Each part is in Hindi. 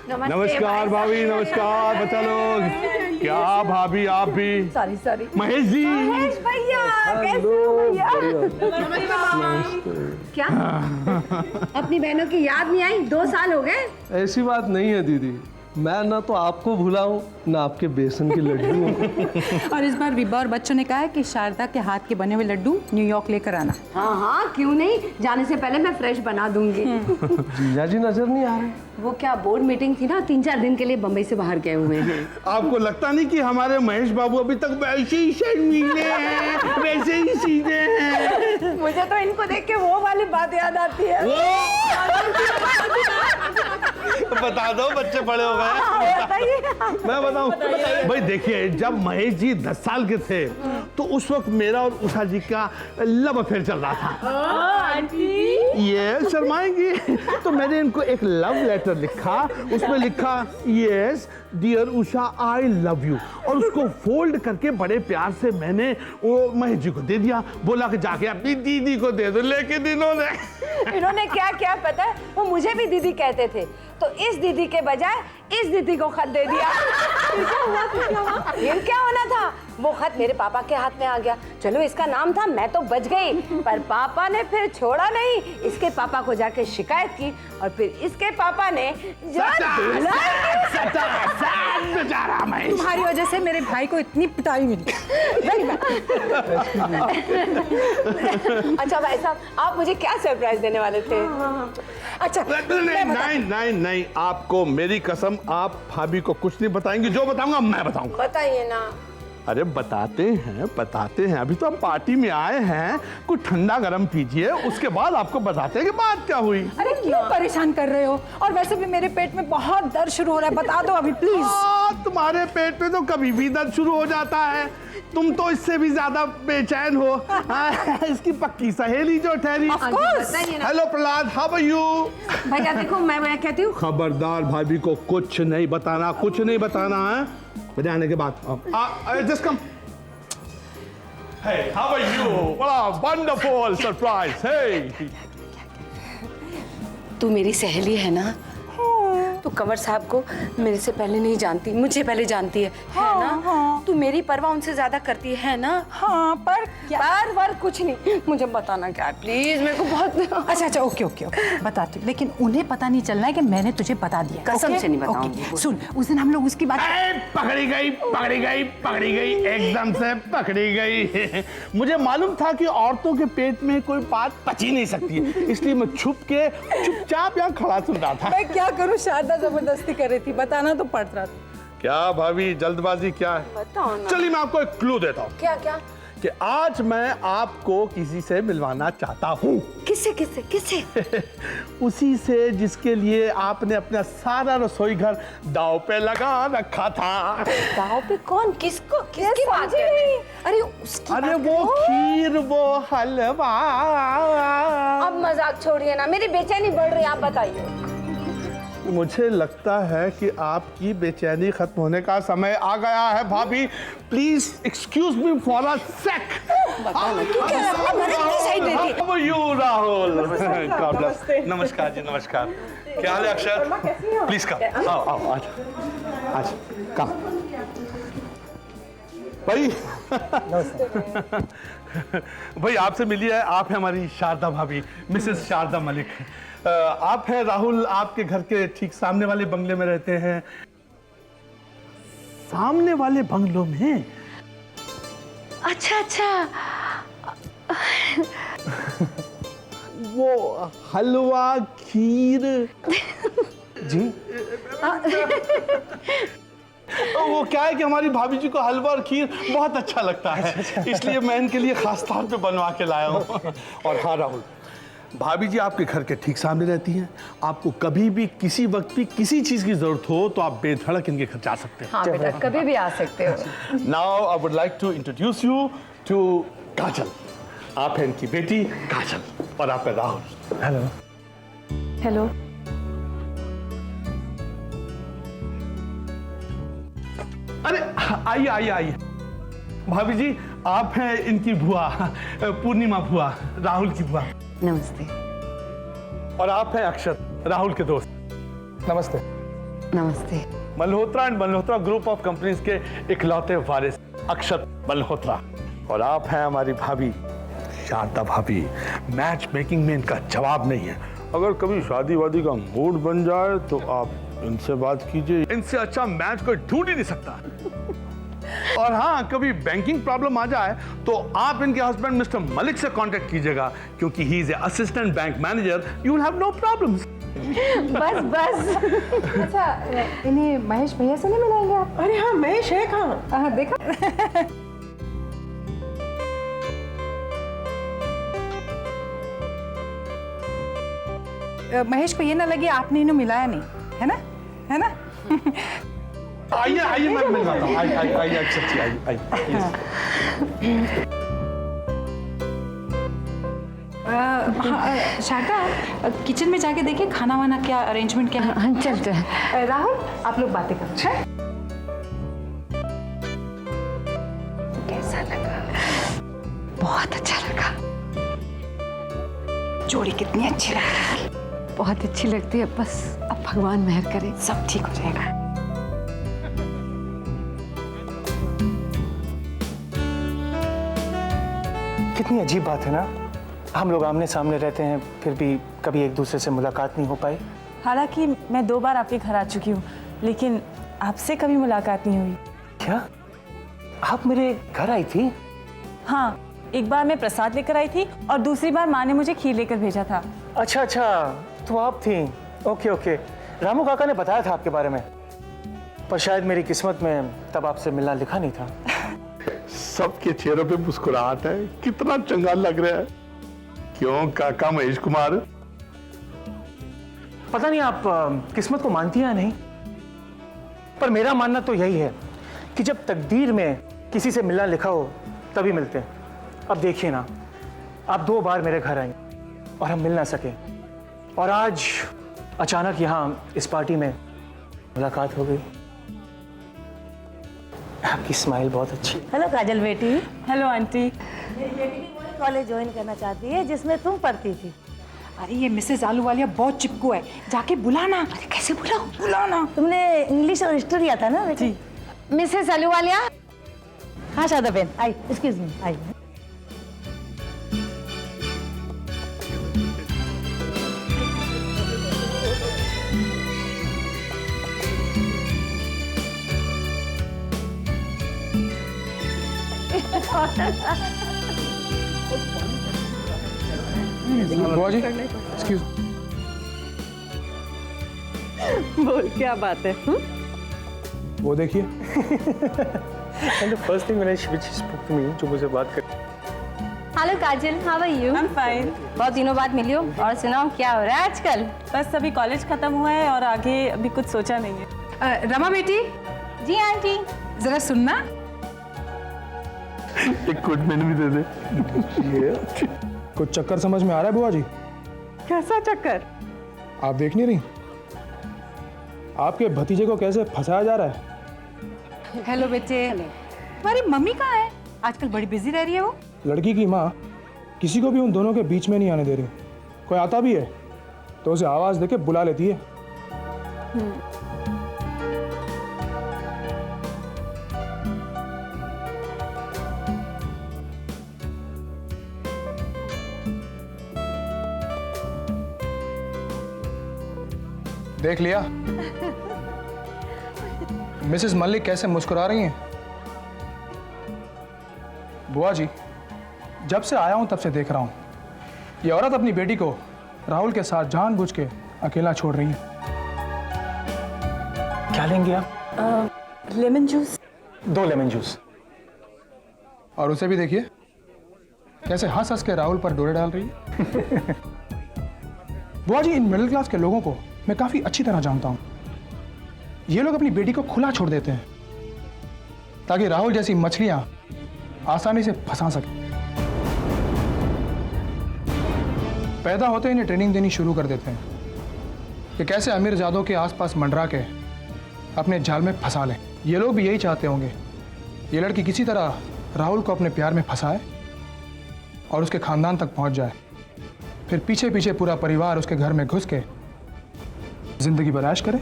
नमस्कार भाभी, नमस्कार बच्चा लोग। क्या भाभी आप भी? सॉरी महेश जी। महेश भैया, कैसे हो भैया? क्या अपनी बहनों की याद नहीं आई? 2 साल हो गए। ऐसी बात नहीं है दीदी, मैं ना तो आपको भूला हूँ ना आपके बेसन के लड्डू। और इस बार विभा और बच्चों ने कहा है कि शारदा के हाथ के बने हुए लड्डू न्यूयॉर्क लेकर आना। हाँ, क्यों नहीं, जाने से पहले मैं फ्रेश बना दूंगी। जीजा जी नजर नहीं आ रहे। वो क्या बोर्ड मीटिंग थी ना, 3-4 दिन के लिए बम्बई से बाहर गए हुए हैं। आपको लगता नहीं कि हमारे महेश बाबू अभी तक वैसे ही शर्मीले हैं, वैसे ही सीधे हैं? मुझे तो इनको देख के वो वाली बात याद आती है। बता दो, बच्चे बड़े हो गए। मैं बताऊं? भाई देखिए, जब महेश जी 10 साल के थे तो उस वक्त मेरा और उषा जी का लव अफेयर चल रहा था। ये शर्माएंगी तो मैंने इनको एक लव लेटर लिखा, उसमें लिखा yes dear Usha I love you, और उसको फोल्ड करके बड़े प्यार से मैंने वो महेश जी को दे दिया। बोला कि जाके अपनी दीदी को दे दो, लेकिन इन्होंने क्या क्या पता है, वो मुझे भी दीदी कहते थे, तो इस दीदी के बजाय इस दीदी को खत दे दिया। फिर क्या होना था, वो खत मेरे पापा के हाथ में आ गया। चलो इसका नाम था, मैं तो बच गई, पर पापा ने फिर छोड़ा नहीं। इसके पापा को जाके शिकायत की और फिर इसके पापा ने तुम्हारी वजह से मेरे भाई को इतनी पिटाई मिली। अच्छा भाई साहब, आप मुझे क्या सरप्राइज देने वाले थे? अच्छा नहीं, आपको मेरी कसम, आप भाभी को कुछ नहीं बताएंगे, जो बताऊंगा मैं बताऊंगा। बताइए ना। अरे बताते हैं, अभी तो हम पार्टी में आए हैं, कुछ ठंडा गरम पीजिए, उसके बाद आपको बताते हैं कि बात क्या हुई। अरे क्यों परेशान कर रहे हो? और वैसे भी मेरे पेट में बहुत दर्द शुरू हो रहा है, बता दो अभी प्लीज। तुम्हारे पेट में तो कभी भी दर्द शुरू हो जाता है, तुम तो इससे भी ज्यादा बेचैन हो। इसकी पक्की सहेली जो ठहरी। Hello Prahlad, how are you? भैया देखो, मैं कहती हूँ, खबरदार भाभी को कुछ नहीं बताना है। मेरे आने के बाद just come. Hey, how are you? What a wonderful surprise. Hey. तू मेरी सहेली है ना? तू कंवर साहब को मेरे से पहले नहीं जानती, मुझे पहले जानती है ना? तू मेरी परवाह उनसे ज्यादा करती है ना? हाँ, पर पर कुछ नहीं, मुझे बताना क्या है प्लीज, मेरे को बहुत। अच्छा ओके बताती हूँ, लेकिन उन्हें पता नहीं चलना है कि मैंने तुझे बता दिया। कसम से नहीं बताऊंगी। सुन, उस दिन हम लोग उसकी बात पकड़ी गई, एकदम से पकड़ी गई। मुझे मालूम था कि औरतों के पेट में कोई बात पची नहीं सकती है, इसलिए मैं चुपचाप यहाँ खड़ा सुन रहा था। मैं क्या करूँ, शारदा जबरदस्ती कर रही थी, बताना तो पड़ रहा था। क्या भाभी, जल्दबाजी क्या है? बताओ ना। चलिए मैं आपको एक क्लू देता हूँ। क्या? कि आज मैं आपको किसी से मिलवाना चाहता हूँ। किससे? उसी से जिसके लिए आपने अपना सारा रसोई घर दाव पे लगा रखा था। दाव पे? कौन? किसको? किसकी बात कर रही है? अरे वो खीर, वो हलवा। अब मजाक छोड़िए ना, मेरी बेचैनी बढ़ रही है, आप बताइए। मुझे लगता है कि आपकी बेचैनी खत्म होने का समय आ गया है भाभी। Please excuse me for a sec. Rahul, नमस्कार जी, नमस्कार। क्या हाल है अक्षर? प्लीज कम, आओ आज कम भाई आपसे मिलिए। आप है हमारी शारदा भाभी, मिसेस शारदा मलिक। आप हैं राहुल, आपके घर के ठीक सामने वाले बंगले में रहते हैं। सामने वाले बंगलों में? अच्छा। वो हलवा खीर जी। वो क्या है कि हमारी भाभी जी को हलवा और खीर बहुत अच्छा लगता है, इसलिए मैं इनके लिए खास तौर पे बनवा के लाया हूँ। और हाँ राहुल, भाभी जी आपके घर के ठीक सामने रहती हैं। आपको कभी भी किसी वक्त भी किसी चीज की जरूरत हो तो आप बेधड़क इनके घर जा सकते हैं। हाँ बेटा, कभी भी आ सकते हो। Now I would like to introduce you to Kajal. आप हैं इनकी बेटी काजल और आप हैं राहुल। हेलो। अरे आइए भाभी जी, आप हैं इनकी बुआ, पूर्णिमा बुआ, राहुल की बुआ। नमस्ते। और आप हैं अक्षत, राहुल के दोस्त। नमस्ते। नमस्ते। Malhotra and Malhotra group of companies के इकलौते वारिस अक्षत मल्होत्रा, और आप हैं हमारी भाभी शारदा भाभी। मैच मेकिंग में इनका जवाब नहीं है। अगर कभी शादी वादी का मूड बन जाए तो आप इनसे बात कीजिए, इनसे अच्छा मैच कोई ढूंढ ही नहीं सकता। और हाँ, कभी बैंकिंग प्रॉब्लम आ जाए तो आप इनके हस्बैंड मिस्टर मलिक से कांटेक्ट कीजिएगा, क्योंकि he is assistant bank manager, you will have no problems. बस बस। अच्छा, इन्हें महेश भैया से नहीं मिलाएंगे आप? अरे हाँ, महेश है कहाँ? देखा। महेश को ये ना लगे आपने इन्हें मिलाया नहीं, है ना? है ना? आइए आइए, मैं मिल जाता हूँ। आइए आइए अक्षत जी, आइए प्लीज। शारदा, किचन में जाके देखिए खाना वाना क्या अरेंजमेंट क्या है। हाँ, चलते हैं। राहुल, आप लोग बातें करो। कैसा लगा? बहुत अच्छा लगा। जोड़ी कितनी अच्छी लग रही है। बहुत अच्छी लगती है, बस अब भगवान मेहर करे सब ठीक हो जाएगा। कितनी अजीब बात है ना, हम लोग आमने सामने रहते हैं फिर भी कभी एक दूसरे से मुलाकात नहीं हो पाई। हालांकि मैं 2 बार आपके घर आ चुकी हूँ, लेकिन आपसे कभी मुलाकात नहीं हुई। क्या आप मेरे घर आई थी? हाँ, एक बार मैं प्रसाद लेकर आई थी और दूसरी बार माँ ने मुझे खीर लेकर भेजा था। अच्छा अच्छा, तो आप थी। ओके ओके, रामू काका ने बताया था आपके बारे में, पर शायद मेरी किस्मत में तब आपसे मिलना लिखा नहीं था। सबके चेहरों पे मुस्कुराहट है, कितना चंगा लग रहा है। क्यों काका महेश कुमार? पता नहीं आप किस्मत को मानती हैं या नहीं, पर मेरा मानना तो यही है कि जब तकदीर में किसी से मिलना लिखा हो तभी मिलते हैं। अब देखिए ना, आप 2 बार मेरे घर आई और हम मिल ना सके, और आज अचानक यहाँ इस पार्टी में मुलाकात हो गई। आपकी स्माइल बहुत अच्छी है। हेलो काजल बेटी, हेलो आंटी। मेरी बेटी भी वही कॉलेज ज्वाइन करना चाहती है जिसमें तुम पढ़ती थी। अरे ये मिसेस आलूवालिया बहुत चिपकू है, जाके बुलाना। अरे कैसे बुलाऊं? बुलाना। तुमने इंग्लिश और हिस्ट्री लिया था ना बेटी? मिसेस अलूवालिया। हाँ शारदा बहन, आई, एक्सक्यूज मी, आई। बुआ जी, एक्सक्यूज। बोल, क्या बात है? वो देखिए। And the first thing when she spoke to me, जो मुझे बात कर। Hello Kajal, how are you? I'm fine। बहुत दिनों बाद मिली हो। और सुनाओ क्या हो रहा है आजकल? बस अभी कॉलेज खत्म हुआ है और आगे अभी कुछ सोचा नहीं है। रमा बेटी, जी आंटी। जरा सुनना। एक गुड मिनट भी दे दे। कुछ चक्कर समझ में आ रहा है बुआ जी? कैसा चक्कर? आप देख नहीं रही आपके भतीजे को कैसे फंसाया जा रहा है? हेलो बेटे। हमारी मम्मी कहाँ है? आजकल बड़ी बिजी रह रही है वो। लड़की की माँ किसी को भी उन दोनों के बीच में नहीं आने दे रही। कोई आता भी है तो उसे आवाज देके बुला लेती है। देख लिया मिसेस मलिक कैसे मुस्कुरा रही हैं। बुआ जी, जब से आया हूं तब से देख रहा हूं ये औरत अपनी बेटी को राहुल के साथ जानबूझ के अकेला छोड़ रही है। क्या लेंगे आप? Lemon juice. 2 lemon juice. और उसे भी देखिए कैसे हंस हंस के राहुल पर डोरे डाल रही है। बुआ जी, इन मिडिल क्लास के लोगों को मैं काफी अच्छी तरह जानता हूं। ये लोग अपनी बेटी को खुला छोड़ देते हैं ताकि राहुल जैसी मछलियां आसानी से फंसा सके। पैदा होते ही इन्हें ट्रेनिंग देनी शुरू कर देते हैं कि कैसे अमीर जादों के आसपास मंडरा के अपने जाल में फंसा लें। ये लोग भी यही चाहते होंगे ये लड़की किसी तरह राहुल को अपने प्यार में फंसाए और उसके खानदान तक पहुंच जाए, फिर पीछे पीछे पूरा परिवार उसके घर में घुस के जिंदगी बर्बाद करे।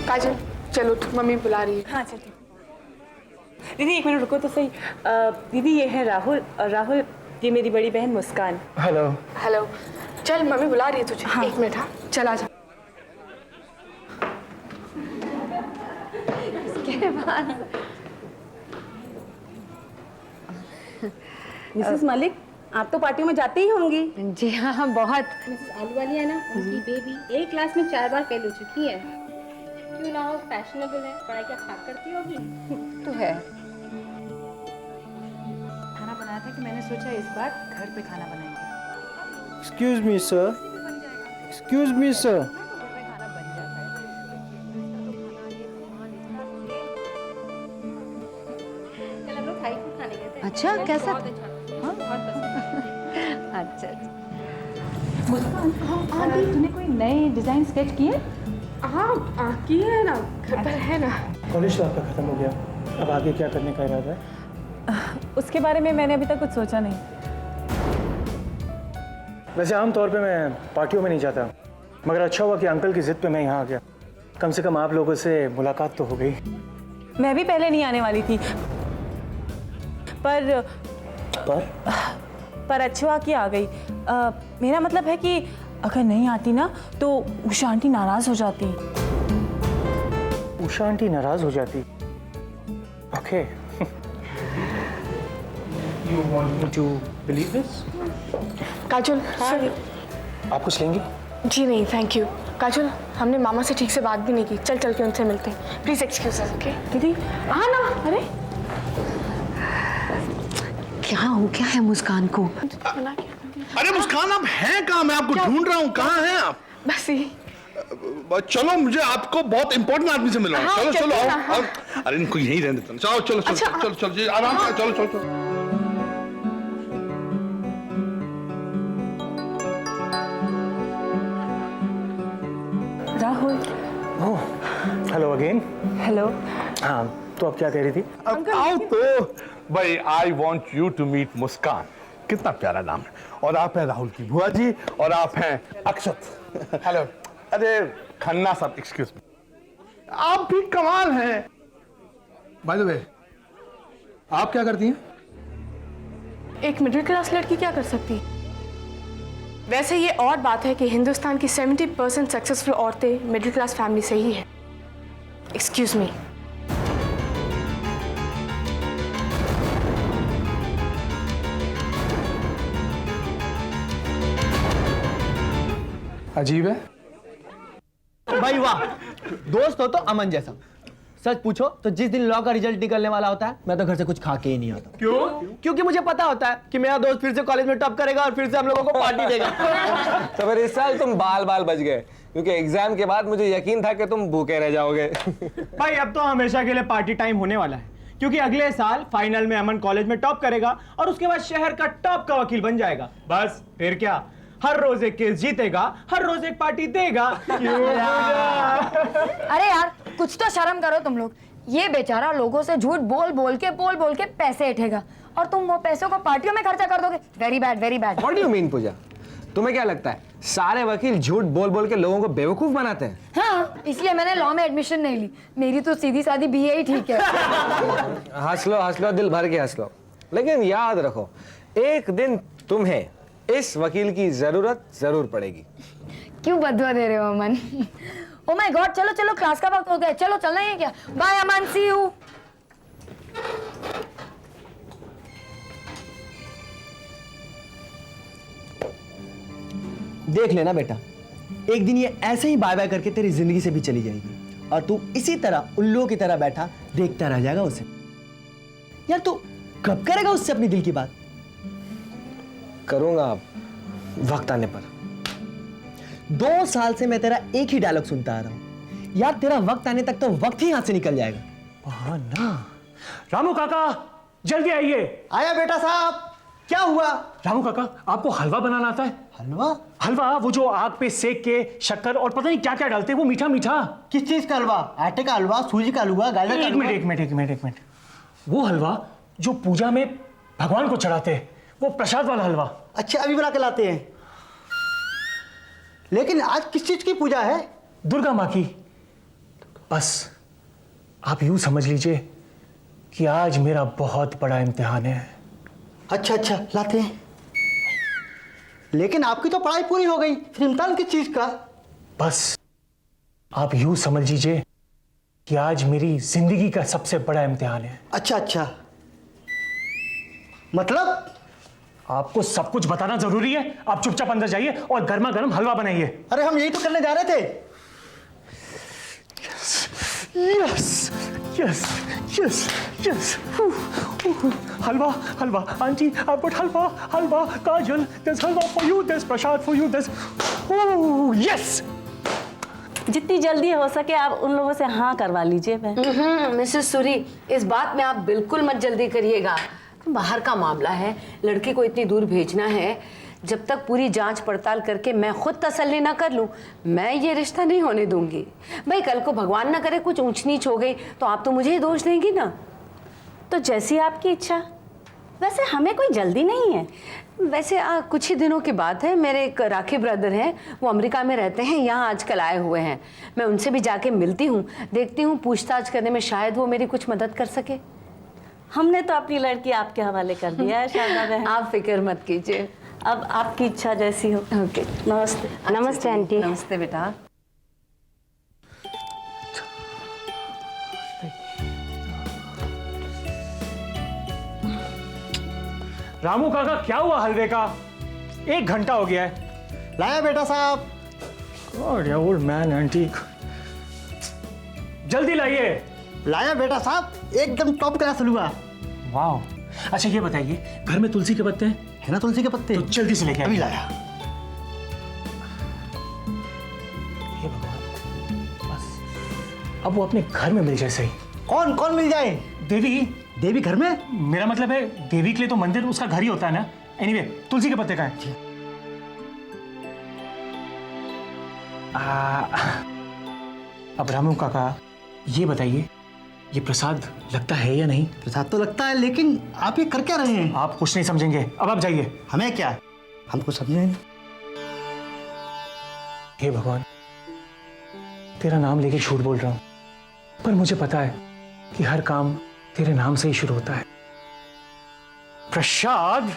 काजल चलो, मम्मी बुला रही है। हाँ चलिए। दीदी एक मिनट रुको तो सही। दीदी ये है राहुल, और राहुल ये मेरी बड़ी बहन मुस्कान। हेलो। हेलो। चल मम्मी बुला रही है तुझे। हाँ। 1 मिनट। हाँ चल आ जा। मिसेस मलिक, आप तो पार्टियों में जाते ही होंगी। जी हाँ, बहुत। मिसेस आलू वाली है ना, उनकी बेबी एक क्लास में 4 बार फेल हो चुकी है। क्यों ना हो, फैशनेबल है, पढ़ाई क्या खराब करती होगी। तो है। खाना बनाया था कि मैंने सोचा इस बार घर पे खाना बनाएंगे। Excuse me sir, excuse me sir. कल हम लोग थाई फूड खाने गए थे। अच्छा, कैसा? बहुत अच्छा। हाँ, बहुत पसंद। अच्छा अच्छा। तूने कोई नए डिजाइन स्केच किए? हाँ की है ना, घर पर है ना। कॉलेज तो आपका खत्म हो गया, अब आगे क्या करने का इरादा है? उसके बारे में मैंने अभी तक कुछ सोचा नहीं। वैसे आमतौर पे मैं पार्टियों में नहीं जाता, मगर अच्छा हुआ कि अंकल की जिद पे मैं यहाँ आ गया। कम से कम आप लोगों से मुलाकात तो हो गई। मैं भी पहले नहीं आने वाली थी, पर अच्छा हुआ कि आ गई। मेरा मतलब है कि अगर नहीं आती ना तो उषा आंटी नाराज हो जाती। उषा आंटी नाराज हो जाती? Okay. You want me to believe this? Kajal सुन। आप कुछ लेंगे? जी नहीं, थैंक यू। काजल, हमने मामा से ठीक से बात भी नहीं की। चल चल के उनसे मिलते हैं। Please excuse us. ओके दीदी हाँ ना। अरे क्या हो गया है मुस्कान को? अरे मुस्कान, आप हैं कहाँ? मैं आपको ढूंढ रहा हूँ, कहाँ हैं आप? बस ही। चलो, मुझे आपको बहुत इंपॉर्टेंट आदमी से मिलना है। हाँ, चलो चलो, चलिए आओ, ना, आओ। अरे इनको यहीं रहने देता हूँ। चलो चलो चलो अच्छा, चलो चलो जी, आराम से चलो चलो चलो। राहुल। ओह, हेलो अगेन। हेलो। हाँ, तो अब क्या कह रही थी? अब आओ तो भाई, I want you to meet Muskan. कितना प्यारा नाम है। और आप हैं राहुल की बुआ जी, और आप हैं अक्षत। हेलो। अरे खन्ना साहब, एक्सक्यूज मी, आप भी कमाल हैं। बाय द वे, आप क्या करती हैं? एक मिडिल क्लास लड़की क्या कर सकती? वैसे ये और बात है कि हिंदुस्तान की 70% सक्सेसफुल औरतें मिडिल क्लास फैमिली से ही है। Excuse me. अजीब है। भाई वाह, दोस्त हो तो अमन जैसा। सच पूछो तो जिस दिन लॉ का रिजल्ट निकलने वाला होता है, मैं तो घर से कुछ खा के ही नहीं आता। क्यों? क्योंकि मुझे पता होता है कि मेरा दोस्त फिर से कॉलेज में टॉप करेगा और फिर से हम लोगों को पार्टी देगा। तो फिर इस साल तुम बाल बाल बच गए, क्योंकि एग्जाम के बाद मुझे यकीन था कि तुम भूखे रह जाओगे। भाई अब तो हमेशा के लिए पार्टी टाइम होने वाला है, क्योंकि अगले साल फाइनल में अमन कॉलेज में टॉप करेगा और उसके बाद शहर का टॉप का वकील बन जाएगा। बस फिर क्या, हर रोज एक केस जीतेगा, हर रोज एक पार्टी देगा। अरे यार, कुछ तो शर्म करो तुम लोग। ये बेचारा लोगों से झूठ बोल बोल के पैसे उठेगा और तुम वो पैसों को पार्टियों में खर्चा कर दोगे। Very bad, very bad. What do you mean Pooja? तुम्हें क्या लगता है सारे वकील झूठ बोल बोल के लोगों को बेवकूफ बनाते हैं? हाँ, इसलिए मैंने लॉ में एडमिशन नहीं ली। मेरी तो सीधी सादी बीए ही ठीक है। हंस लो, दिल भर के हंस लो, लेकिन याद रखो एक दिन तुम्हें इस वकील की जरूरत जरूर पड़ेगी। क्यों बदवा दे रहे हो अमन? ओ माय गॉड, चलो चलो, क्लास का वक्त हो गया। चलो चलना ही है क्या? Bye Aman, see you. देख लेना बेटा, एक दिन ये ऐसे ही बाय बाय करके तेरी जिंदगी से भी चली जाएगी और तू इसी तरह उल्लुओं की तरह बैठा देखता रह जाएगा उसे। यार तू कब करेगा उससे अपनी दिल की बात? करूंगा अब, वक्त आने पर। 2 साल से मैं तेरा एक ही डायलॉग सुनता आ रहा हूं। यार तेरा वक्त आने तक तो वक्त ही हाथ से निकल जाएगा। हाँ ना। रामू काका जल्दी आइए। आया बेटा साहब, क्या हुआ? रामू काका, आपको हलवा बनाना आता है? हलवा? हलवा, वो जो आग पे सेक के शक्कर और पता नहीं क्या क्या डालते हैं, वो मीठा मीठा। किस चीज का हलवा? आटे का हलवा, सूजी का हलवा, गाजर का हलवा? एक मिनट। वो हलवा जो पूजा में भगवान को चढ़ाते हैं, वो प्रसाद वाला हलवा। अच्छा, अभी बना के लाते हैं। लेकिन आज किस चीज की पूजा है? दुर्गा माँ की। बस आप यूं समझ लीजिए कि आज मेरा बहुत बड़ा इम्तिहान है। अच्छा अच्छा, लाते हैं। लेकिन आपकी तो पढ़ाई पूरी हो गई, फिर इम्तिहान किस चीज का? बस आप यूं समझ लीजिए कि आज मेरी जिंदगी का सबसे बड़ा इम्तिहान है। अच्छा अच्छा, मतलब आपको सब कुछ बताना जरूरी है। आप चुपचाप अंदर जाइए और गर्मा गर्म हलवा बनाइए। अरे हम यही तो करने जा रहे थे। Yes yes yes yes. Halwa halwa aunty, I put halwa halwa. Kajal, this halwa for you, this Prasad for you, this. Yes. जितनी जल्दी हो सके आप उन लोगों से हाँ करवा लीजिए। मिसेस सूरी, इस बात में आप बिल्कुल मत जल्दी करिएगा। बाहर का मामला है, लड़के को इतनी दूर भेजना है। जब तक पूरी जांच पड़ताल करके मैं खुद तसल्ली ना कर लूं, मैं ये रिश्ता नहीं होने दूंगी। भाई कल को भगवान ना करे कुछ ऊंच नीच हो गई तो आप तो मुझे ही दोष देंगी ना। तो जैसी आपकी इच्छा। वैसे हमें कोई जल्दी नहीं है। वैसे कुछ ही दिनों की बात है, मेरे एक राखी ब्रदर हैं, वो अमेरिका में रहते हैं, यहाँ आजकल आए हुए हैं। मैं उनसे भी जाके मिलती हूँ, देखती हूँ पूछताछ करने में शायद वो मेरी कुछ मदद कर सके। हमने तो अपनी लड़की आपके हवाले कर दिया है शारदा बहन। आप फिक्र मत कीजिए, अब आपकी इच्छा जैसी हो। ओके, नमस्ते। नमस्ते आंटी। नमस्ते बेटा। रामू काका, क्या हुआ हलवे का? 1 घंटा हो गया है। लाया बेटा साहब। God old man antique. जल्दी लाइए। लाया बेटा साहब, एकदम टॉप क्लास हलवा। वाह। अच्छा ये बताइए, घर में तुलसी के पत्ते हैं? है ना तुलसी के पत्ते? तो जल्दी से लेके अभी आइए। लाया। हे भगवान, बस अब वो अपने घर में मिल जाए। सही। कौन कौन मिल जाए? देवी। देवी घर में? मेरा मतलब है देवी के लिए तो मंदिर उसका घर ही होता है ना। एनीवे, तुलसी के पत्ते कहाँ हैं? अब रामू काका ये बताइए, ये प्रसाद लगता है या नहीं? प्रसाद तो लगता है, लेकिन आप ये कर क्या रहे हैं? आप कुछ नहीं समझेंगे, अब आप जाइए। हमें क्या, हमको समझें। हे भगवान, तेरा नाम लेके झूठ बोल रहा हूं, पर मुझे पता है कि हर काम तेरे नाम से ही शुरू होता है। प्रसाद।